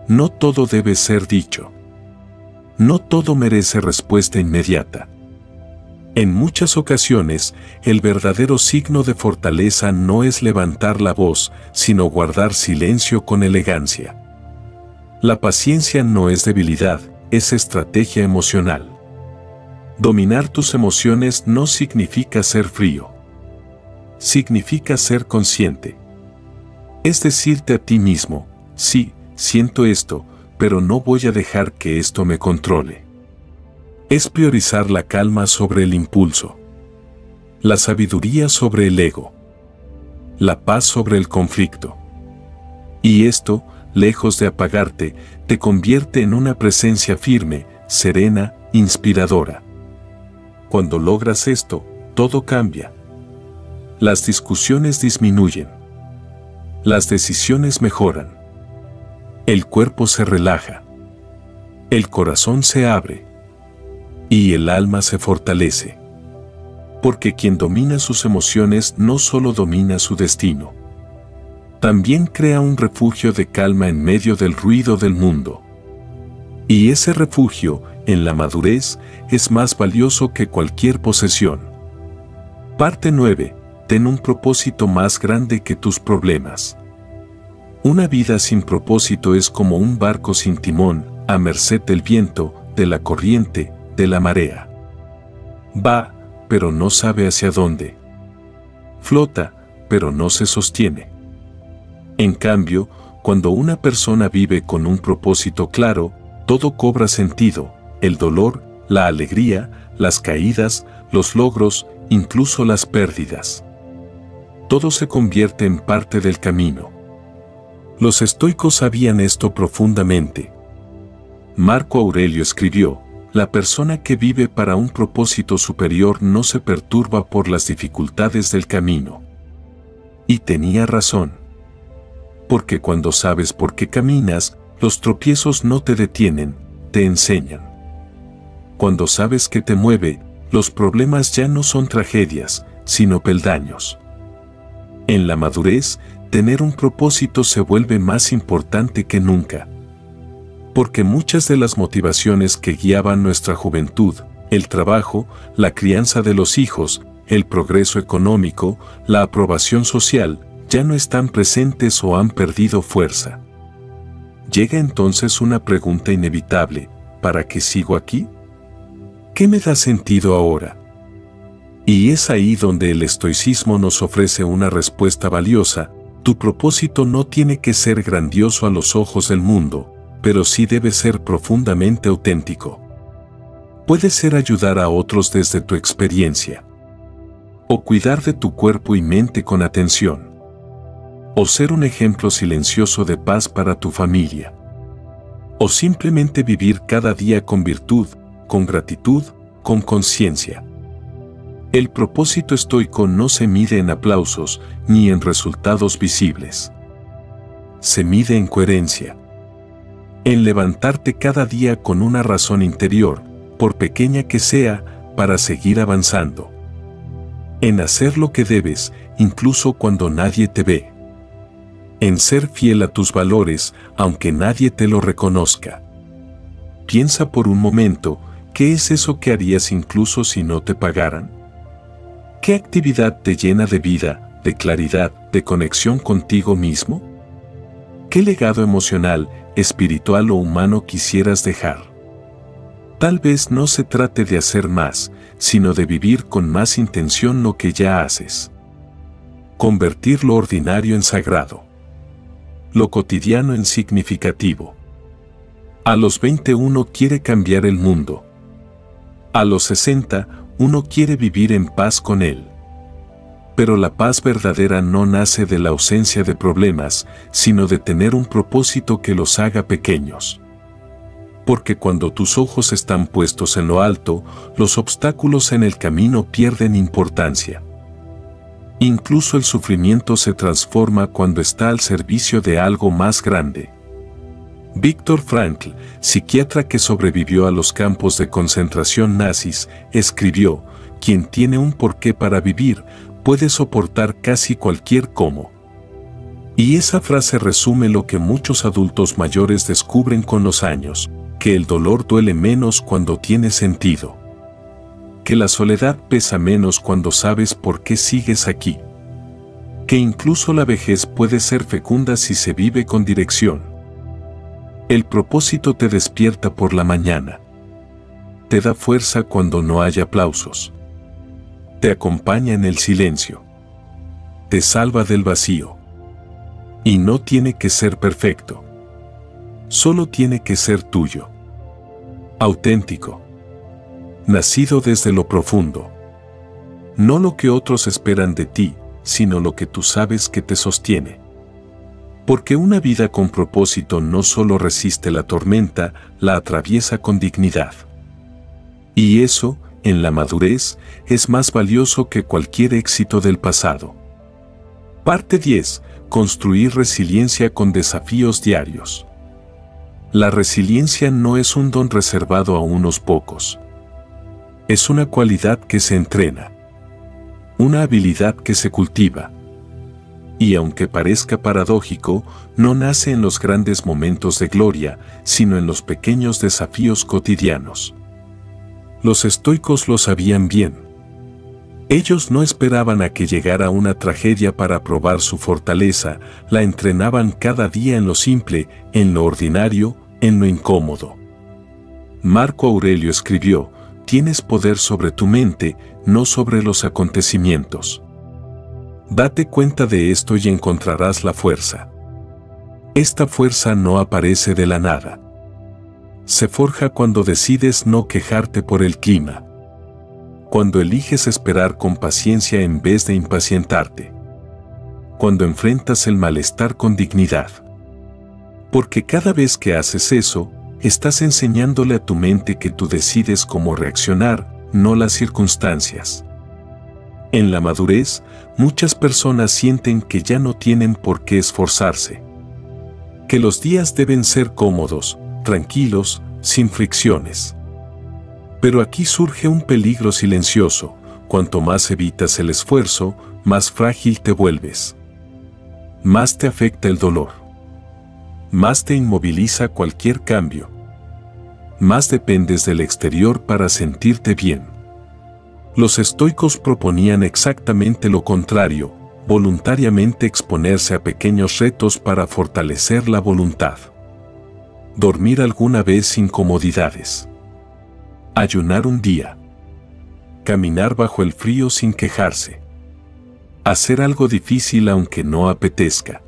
No todo debe ser dicho. No todo merece respuesta inmediata. En muchas ocasiones, el verdadero signo de fortaleza no es levantar la voz, sino guardar silencio con elegancia. La paciencia no es debilidad, es estrategia emocional. Dominar tus emociones no significa ser frío. Significa ser consciente. Es decirte a ti mismo: sí, siento esto, pero no voy a dejar que esto me controle. Es priorizar la calma sobre el impulso, la sabiduría sobre el ego, la paz sobre el conflicto. Y esto, lejos de apagarte, te convierte en una presencia firme, serena, inspiradora. Cuando logras esto, todo cambia. Las discusiones disminuyen. Las decisiones mejoran. El cuerpo se relaja. El corazón se abre. Y el alma se fortalece. Porque quien domina sus emociones no solo domina su destino. También crea un refugio de calma en medio del ruido del mundo. Y ese refugio, en la madurez, es más valioso que cualquier posesión. Parte 9. Ten un propósito más grande que tus problemas. Una vida sin propósito es como un barco sin timón, a merced del viento, de la corriente, de la marea. Va, pero no sabe hacia dónde. Flota, pero no se sostiene. En cambio, cuando una persona vive con un propósito claro, todo cobra sentido: el dolor, la alegría, las caídas, los logros, incluso las pérdidas. Todo se convierte en parte del camino. Los estoicos sabían esto profundamente. Marco Aurelio escribió: la persona que vive para un propósito superior no se perturba por las dificultades del camino. Y tenía razón. Porque cuando sabes por qué caminas, los tropiezos no te detienen, te enseñan. Cuando sabes qué te mueve, los problemas ya no son tragedias, sino peldaños. En la madurez, tener un propósito se vuelve más importante que nunca. Porque muchas de las motivaciones que guiaban nuestra juventud, el trabajo, la crianza de los hijos, el progreso económico, la aprobación social, ya no están presentes o han perdido fuerza. Llega entonces una pregunta inevitable: ¿para qué sigo aquí? ¿Qué me da sentido ahora? Y es ahí donde el estoicismo nos ofrece una respuesta valiosa. Tu propósito no tiene que ser grandioso a los ojos del mundo, pero sí debe ser profundamente auténtico. Puede ser ayudar a otros desde tu experiencia, o cuidar de tu cuerpo y mente con atención, o ser un ejemplo silencioso de paz para tu familia, o simplemente vivir cada día con virtud, con gratitud, con conciencia. El propósito estoico no se mide en aplausos ni en resultados visibles. Se mide en coherencia, en levantarte cada día con una razón interior, por pequeña que sea, para seguir avanzando. En hacer lo que debes, incluso cuando nadie te ve. En ser fiel a tus valores, aunque nadie te lo reconozca. Piensa por un momento, ¿qué es eso que harías incluso si no te pagaran? ¿Qué actividad te llena de vida, de claridad, de conexión contigo mismo? ¿Qué legado emocional, espiritual o humano quisieras dejar? Tal vez no se trate de hacer más, sino de vivir con más intención lo que ya haces. Convertir lo ordinario en sagrado. Lo cotidiano en significativo. A los 20 uno quiere cambiar el mundo. A los 60 uno quiere vivir en paz con él. Pero la paz verdadera no nace de la ausencia de problemas, sino de tener un propósito que los haga pequeños. Porque cuando tus ojos están puestos en lo alto, los obstáculos en el camino pierden importancia. Incluso el sufrimiento se transforma cuando está al servicio de algo más grande. Viktor Frankl, psiquiatra que sobrevivió a los campos de concentración nazis, escribió: quien tiene un porqué para vivir, puede soportar casi cualquier cómo. Y esa frase resume lo que muchos adultos mayores descubren con los años: que el dolor duele menos cuando tiene sentido. Que la soledad pesa menos cuando sabes por qué sigues aquí. Que incluso la vejez puede ser fecunda si se vive con dirección. El propósito te despierta por la mañana. Te da fuerza cuando no hay aplausos. Te acompaña en el silencio. Te salva del vacío. Y no tiene que ser perfecto. Solo tiene que ser tuyo. Auténtico. Nacido desde lo profundo. No lo que otros esperan de ti, sino lo que tú sabes que te sostiene. Porque una vida con propósito no solo resiste la tormenta, la atraviesa con dignidad. Y eso, en la madurez, es más valioso que cualquier éxito del pasado. Parte 10. Construir resiliencia con desafíos diarios. La resiliencia no es un don reservado a unos pocos. Es una cualidad que se entrena. Una habilidad que se cultiva. Y aunque parezca paradójico, no nace en los grandes momentos de gloria, sino en los pequeños desafíos cotidianos. Los estoicos lo sabían bien. Ellos no esperaban a que llegara una tragedia para probar su fortaleza, la entrenaban cada día en lo simple, en lo ordinario, en lo incómodo. Marco Aurelio escribió: tienes poder sobre tu mente, no sobre los acontecimientos. Date cuenta de esto y encontrarás la fuerza. Esta fuerza no aparece de la nada. Se forja cuando decides no quejarte por el clima. Cuando eliges esperar con paciencia en vez de impacientarte. Cuando enfrentas el malestar con dignidad. Porque cada vez que haces eso, estás enseñándole a tu mente que tú decides cómo reaccionar, no las circunstancias. En la madurez, muchas personas sienten que ya no tienen por qué esforzarse. Que los días deben ser cómodos, tranquilos, sin fricciones. Pero aquí surge un peligro silencioso: cuanto más evitas el esfuerzo, más frágil te vuelves. más te afecta el dolor. Más te inmoviliza cualquier cambio. Más dependes del exterior para sentirte bien. Los estoicos proponían exactamente lo contrario, voluntariamente exponerse a pequeños retos para fortalecer la voluntad. Dormir alguna vez sin comodidades. Ayunar un día. Caminar bajo el frío sin quejarse. Hacer algo difícil aunque no apetezca.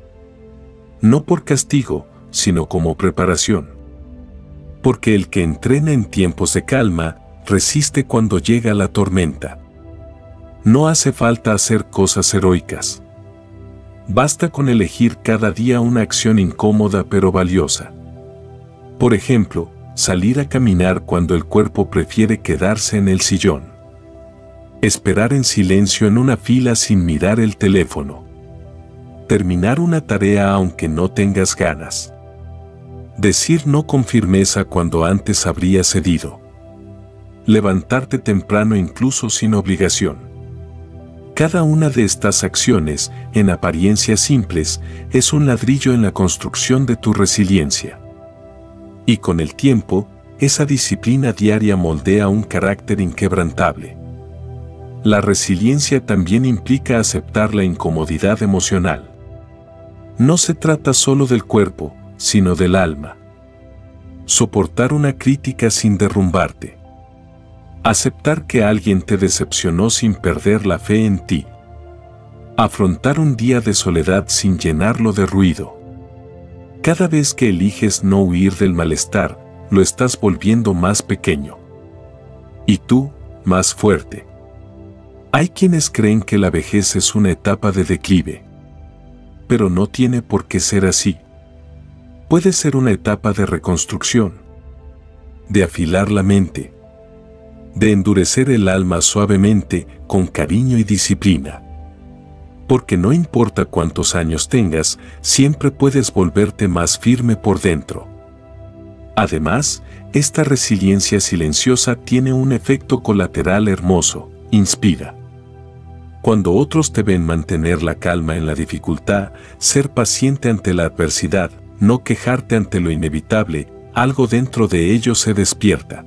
No por castigo, sino como preparación. Porque el que entrena en tiempos de calma, resiste cuando llega la tormenta. No hace falta hacer cosas heroicas. Basta con elegir cada día una acción incómoda pero valiosa. Por ejemplo, salir a caminar cuando el cuerpo prefiere quedarse en el sillón. Esperar en silencio en una fila sin mirar el teléfono. Terminar una tarea aunque no tengas ganas. Decir no con firmeza cuando antes habrías cedido. Levantarte temprano incluso sin obligación. Cada una de estas acciones, en apariencia simples, es un ladrillo en la construcción de tu resiliencia. Y con el tiempo, esa disciplina diaria moldea un carácter inquebrantable. La resiliencia también implica aceptar la incomodidad emocional. No se trata solo del cuerpo, sino del alma. Soportar una crítica sin derrumbarte. Aceptar que alguien te decepcionó sin perder la fe en ti. Afrontar un día de soledad sin llenarlo de ruido. Cada vez que eliges no huir del malestar, lo estás volviendo más pequeño. Y tú, más fuerte. Hay quienes creen que la vejez es una etapa de declive. Pero no tiene por qué ser así. Puede ser una etapa de reconstrucción. De afilar la mente. De endurecer el alma suavemente, con cariño y disciplina. Porque no importa cuántos años tengas, siempre puedes volverte más firme por dentro. Además, esta resiliencia silenciosa tiene un efecto colateral hermoso, inspira. Cuando otros te ven mantener la calma en la dificultad, ser paciente ante la adversidad, no quejarte ante lo inevitable, algo dentro de ellos se despierta.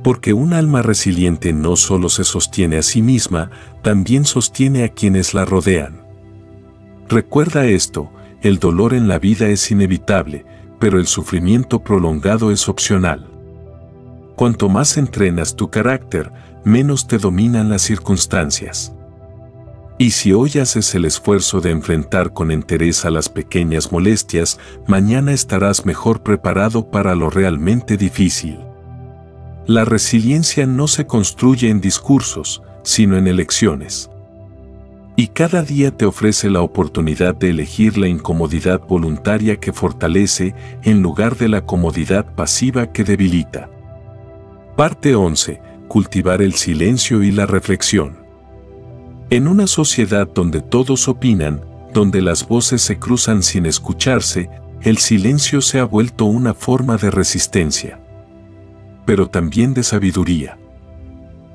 Porque un alma resiliente no solo se sostiene a sí misma, también sostiene a quienes la rodean. Recuerda esto, el dolor en la vida es inevitable, pero el sufrimiento prolongado es opcional. Cuanto más entrenas tu carácter, menos te dominan las circunstancias. Y si hoy haces el esfuerzo de enfrentar con entereza las pequeñas molestias, mañana estarás mejor preparado para lo realmente difícil. La resiliencia no se construye en discursos, sino en elecciones. Y cada día te ofrece la oportunidad de elegir la incomodidad voluntaria que fortalece en lugar de la comodidad pasiva que debilita. Parte 11. Cultivar el silencio y la reflexión. En una sociedad donde todos opinan, donde las voces se cruzan sin escucharse, el silencio se ha vuelto una forma de resistencia. Pero también de sabiduría.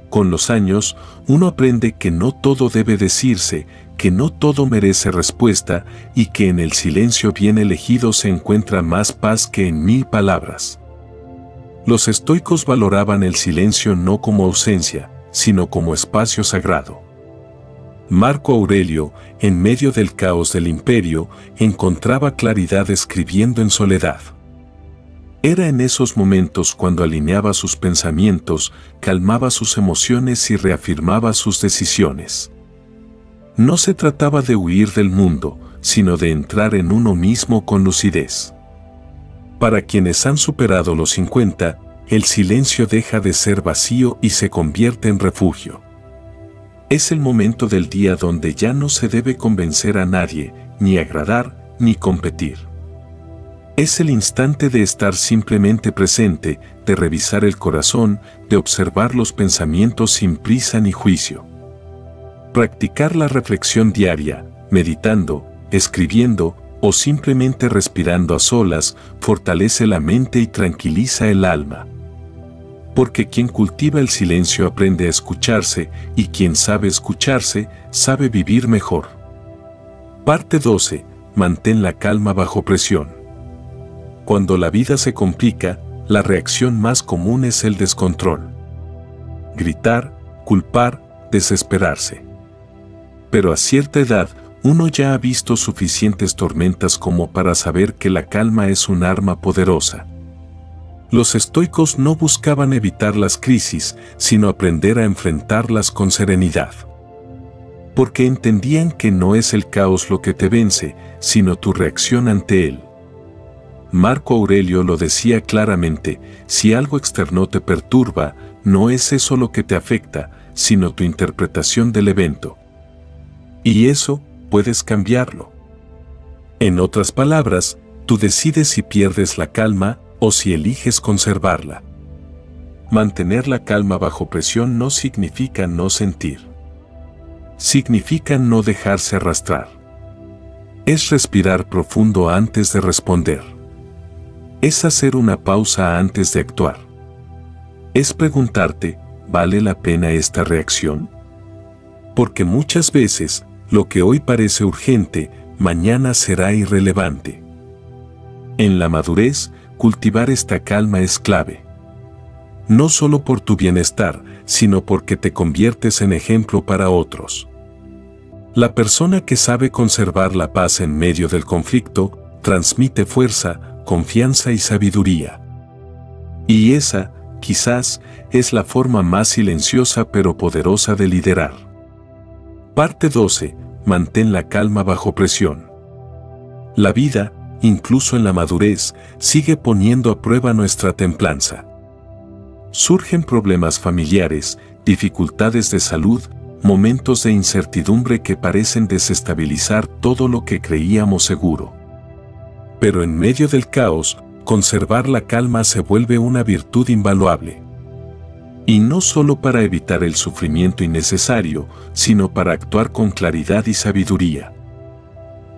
Con los años, uno aprende que no todo debe decirse, que no todo merece respuesta y que en el silencio bien elegido se encuentra más paz que en 1000 palabras. Los estoicos valoraban el silencio no como ausencia, sino como espacio sagrado. Marco Aurelio, en medio del caos del imperio, encontraba claridad escribiendo en soledad. Era en esos momentos cuando alineaba sus pensamientos, calmaba sus emociones y reafirmaba sus decisiones. No se trataba de huir del mundo, sino de entrar en uno mismo con lucidez. Para quienes han superado los 50, el silencio deja de ser vacío y se convierte en refugio. Es el momento del día donde ya no se debe convencer a nadie, ni agradar, ni competir. Es el instante de estar simplemente presente, de revisar el corazón, de observar los pensamientos sin prisa ni juicio. Practicar la reflexión diaria, meditando, escribiendo o simplemente respirando a solas, fortalece la mente y tranquiliza el alma. Porque quien cultiva el silencio aprende a escucharse, y quien sabe escucharse, sabe vivir mejor. Parte 12. Mantén la calma bajo presión. Cuando la vida se complica, la reacción más común es el descontrol. Gritar, culpar, desesperarse. Pero a cierta edad, uno ya ha visto suficientes tormentas como para saber que la calma es un arma poderosa. Los estoicos no buscaban evitar las crisis, sino aprender a enfrentarlas con serenidad. Porque entendían que no es el caos lo que te vence, sino tu reacción ante él. Marco Aurelio lo decía claramente: si algo externo te perturba, no es eso lo que te afecta, sino tu interpretación del evento. Y eso, puedes cambiarlo. En otras palabras, tú decides si pierdes la calma o si eliges conservarla. Mantener la calma bajo presión no significa no sentir. Significa no dejarse arrastrar. Es respirar profundo antes de responder. Es hacer una pausa antes de actuar. Es preguntarte, ¿vale la pena esta reacción? Porque muchas veces, lo que hoy parece urgente, mañana será irrelevante. En la madurez, cultivar esta calma es clave. No solo por tu bienestar, sino porque te conviertes en ejemplo para otros. La persona que sabe conservar la paz en medio del conflicto, transmite fuerza, confianza y sabiduría. Y esa, quizás, es la forma más silenciosa pero poderosa de liderar. Parte 12. Mantén la calma bajo presión. La vida, incluso en la madurez, sigue poniendo a prueba nuestra templanza. Surgen problemas familiares, dificultades de salud, momentos de incertidumbre que parecen desestabilizar todo lo que creíamos seguro. Pero en medio del caos, conservar la calma se vuelve una virtud invaluable. Y no solo para evitar el sufrimiento innecesario, sino para actuar con claridad y sabiduría.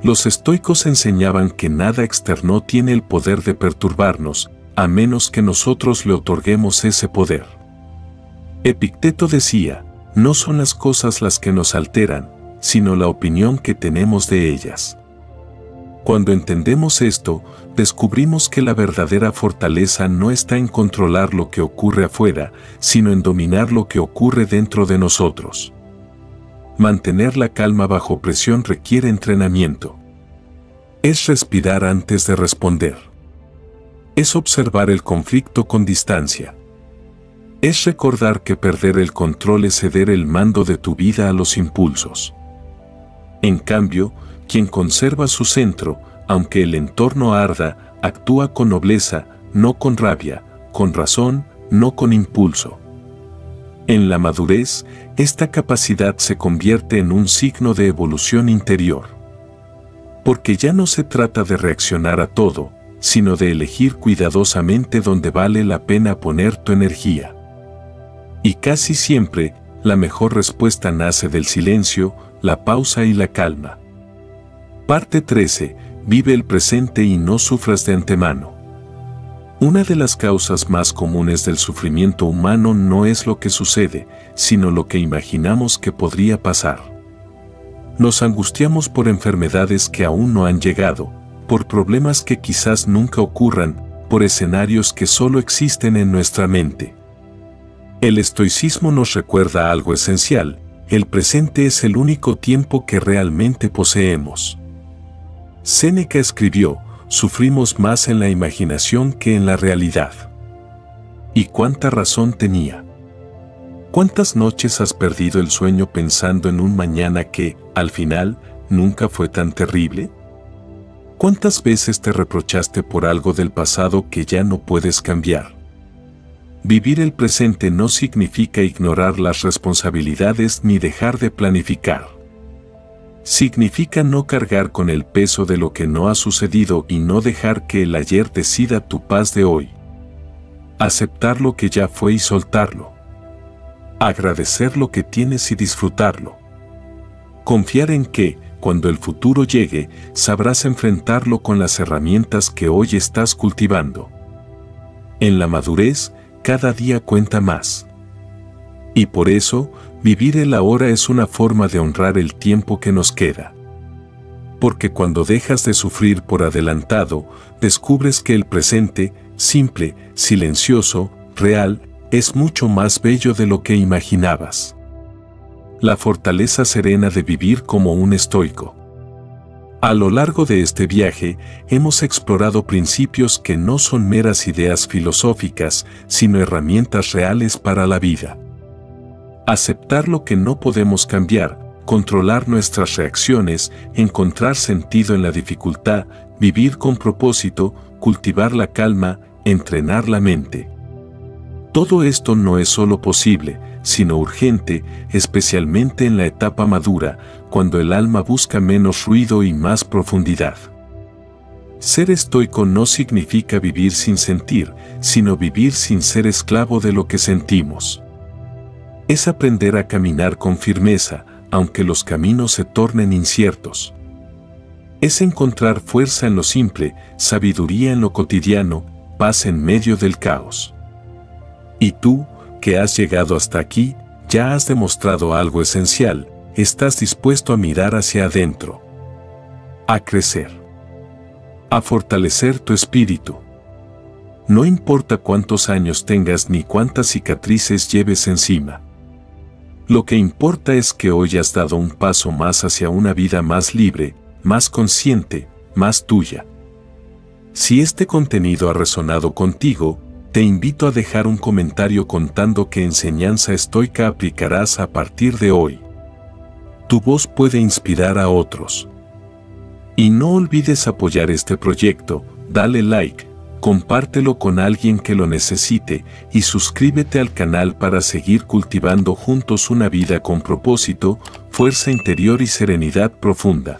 Los estoicos enseñaban que nada externo tiene el poder de perturbarnos, a menos que nosotros le otorguemos ese poder. Epicteto decía: no son las cosas las que nos alteran, sino la opinión que tenemos de ellas. Cuando entendemos esto, descubrimos que la verdadera fortaleza no está en controlar lo que ocurre afuera, sino en dominar lo que ocurre dentro de nosotros. Mantener la calma bajo presión requiere entrenamiento. Es respirar antes de responder. Es observar el conflicto con distancia. Es recordar que perder el control es ceder el mando de tu vida a los impulsos. En cambio, quien conserva su centro, aunque el entorno arda, actúa con nobleza, no con rabia, con razón, no con impulso. En la madurez, esta capacidad se convierte en un signo de evolución interior. Porque ya no se trata de reaccionar a todo, sino de elegir cuidadosamente donde vale la pena poner tu energía. Y casi siempre, la mejor respuesta nace del silencio, la pausa y la calma. Parte 13. Vive el presente y no sufras de antemano. Una de las causas más comunes del sufrimiento humano no es lo que sucede, sino lo que imaginamos que podría pasar. Nos angustiamos por enfermedades que aún no han llegado, por problemas que quizás nunca ocurran, por escenarios que solo existen en nuestra mente. El estoicismo nos recuerda algo esencial: el presente es el único tiempo que realmente poseemos. Séneca escribió: sufrimos más en la imaginación que en la realidad. ¿Y cuánta razón tenía? ¿Cuántas noches has perdido el sueño pensando en un mañana que, al final, nunca fue tan terrible? ¿Cuántas veces te reprochaste por algo del pasado que ya no puedes cambiar? Vivir el presente no significa ignorar las responsabilidades ni dejar de planificar. Significa no cargar con el peso de lo que no ha sucedido y no dejar que el ayer decida tu paz de hoy. Aceptar lo que ya fue y soltarlo. Agradecer lo que tienes y disfrutarlo. Confiar en que, cuando el futuro llegue, sabrás enfrentarlo con las herramientas que hoy estás cultivando. En la madurez, cada día cuenta más. Y por eso, vivir el ahora es una forma de honrar el tiempo que nos queda. porque cuando dejas de sufrir por adelantado, descubres que el presente, simple, silencioso, real, es mucho más bello de lo que imaginabas. La fortaleza serena de vivir como un estoico. A lo largo de este viaje, hemos explorado principios que no son meras ideas filosóficas, sino herramientas reales para la vida. Aceptar lo que no podemos cambiar, controlar nuestras reacciones, encontrar sentido en la dificultad, vivir con propósito, cultivar la calma, entrenar la mente. Todo esto no es solo posible, sino urgente, especialmente en la etapa madura, cuando el alma busca menos ruido y más profundidad. Ser estoico no significa vivir sin sentir, sino vivir sin ser esclavo de lo que sentimos. Es aprender a caminar con firmeza, aunque los caminos se tornen inciertos. Es encontrar fuerza en lo simple, sabiduría en lo cotidiano, paz en medio del caos. Y tú, que has llegado hasta aquí, ya has demostrado algo esencial, estás dispuesto a mirar hacia adentro, a crecer, a fortalecer tu espíritu. No importa cuántos años tengas ni cuántas cicatrices lleves encima. Lo que importa es que hoy has dado un paso más hacia una vida más libre, más consciente, más tuya. Si este contenido ha resonado contigo, te invito a dejar un comentario contando qué enseñanza estoica aplicarás a partir de hoy. Tu voz puede inspirar a otros. Y no olvides apoyar este proyecto, dale like, compártelo con alguien que lo necesite y suscríbete al canal para seguir cultivando juntos una vida con propósito, fuerza interior y serenidad profunda.